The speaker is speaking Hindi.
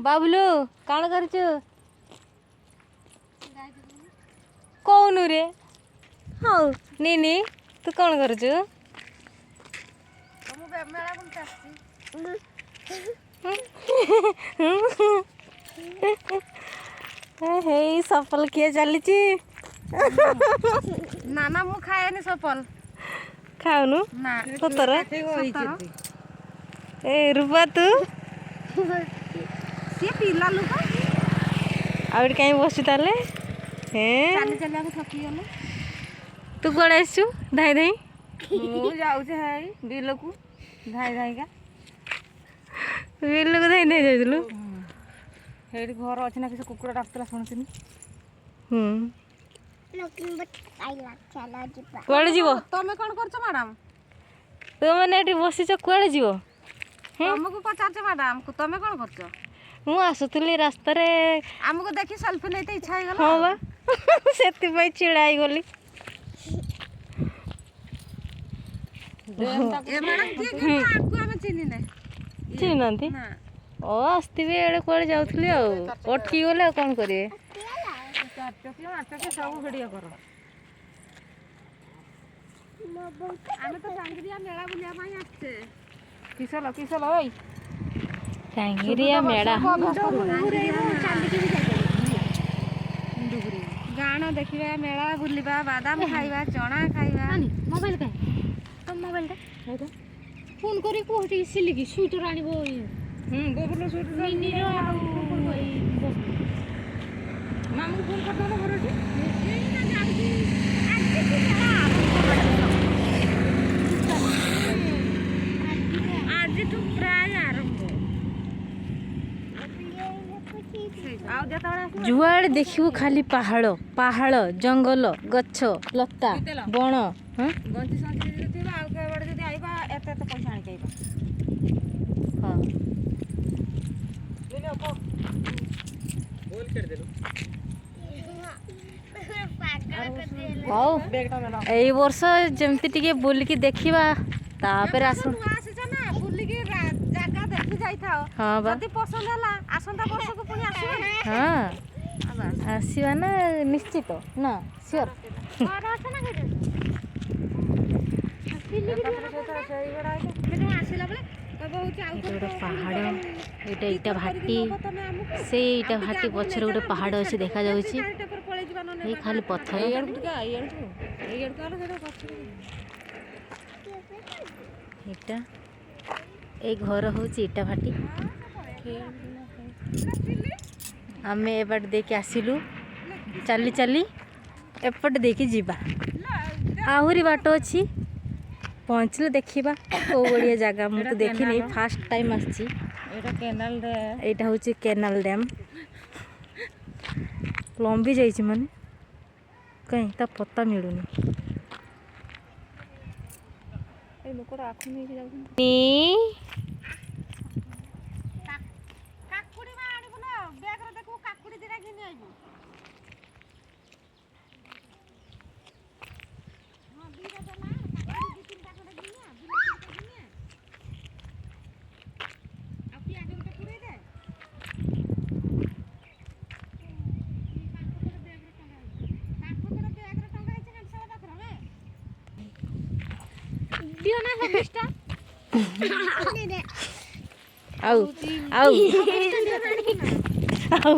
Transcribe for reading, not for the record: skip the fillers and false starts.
बाबुलू कौन करचु कौन रे हाँ नीनी तू कौन करचु हे सफल किए चली ना ना मु खाएनी सफल खाऊनु ना सतर ए रूपा तू सी पिला लोक आउट कहीं बसु ताले चली चली आके थकी गले तू कौन आसु धाई धाई मु जाऊचे हाई बिल को धाई धाई का बिल को धाई धाई जाइलु हेडी घर अछि ना किसी कुकुरा डाक्तरा सुनथिनी कुआड़े जीव तमे कोन करछ मैडम तू मैंने एटी बसिच कुआड़े जीव हमको पचारछ मैडम को तमे कोन करछ मु आसुतली रास्ता रे हमको देखि सेल्फी लेते इच्छा हो गला हाँ बा सेति पई चिड़ाई गली ए मैडम के आपको हम चिन्ही नै चिन्हती ना ओ आस्तिबे एड़े कुआड़े जाउथली आ अटकी गले आ कोन करिवे चकिया सब भिडियो करो आमे तो सांगरिया मेला बुलिया माई आछे किसल ओई सांगरिया मेला गाना देखिबा मेला बुलिबा बादाम खाइबा चना खाइबा मोबाइल का तो मोबाइल का फोन करी कोठी सिलिकी स्वेटर आनिबो गोबरलो सूट मिनी रो मामू फोन करतो ना घरटी आज तो प्राय आरंभ आउ जेतबेला जुआड़े देखिबो खाली पहाड़ पहाड़ जंगल गछ लता बण हां गंजी संजी जे थिबा आउ के बडे जदी आइबा एते एते पैसा आनि के आइबा हां ले ले को बोल कर देलो हाउ बैगटा मेला एई वर्ष जेमति टिके बोलिकी देखिबा तापर आसु आसीछ ना बुलिकी जागा देखि जाई थाओ हां बा जदी पसंद हला आसंता वर्ष को पुनी आसीबा हां आसीबा ना निश्चित ना श्योर घर আছে না কইতে आसिला बेले कहबो होची आउ एटा गोटे पहाड़ एटा इटा भाटी से इटा भाटी पछरे गोटे पहाड़ अछि देखा जाउछि ए खाली पत्थर इटा ए घर होची इटा भाटी आमे एबाट देके आसिलु चली चली एपट देके जीवा आहुरी बाट अछि पहुँचले देखिबा ओ बढ़िया जगह मु तो देखि नहीं फर्स्ट टाइम आछि एटा कैनाल रे एटा होची कैनाल डैम लंबी जाइछि माने कहीं ता पत्ता मिलुनी ए लोकरा आखु नहीं जाउ काकुड़ी मा आनी बोला बैग रे देखू काकुड़ी दिरा घिनी आइबो हां बीरा देला काकुड़ी दि तीन काकुड़ी घिनिया बिना घिनिया आ पी आगे गोटे पुरै दे दियो ना 20 टा आउ आउ आउ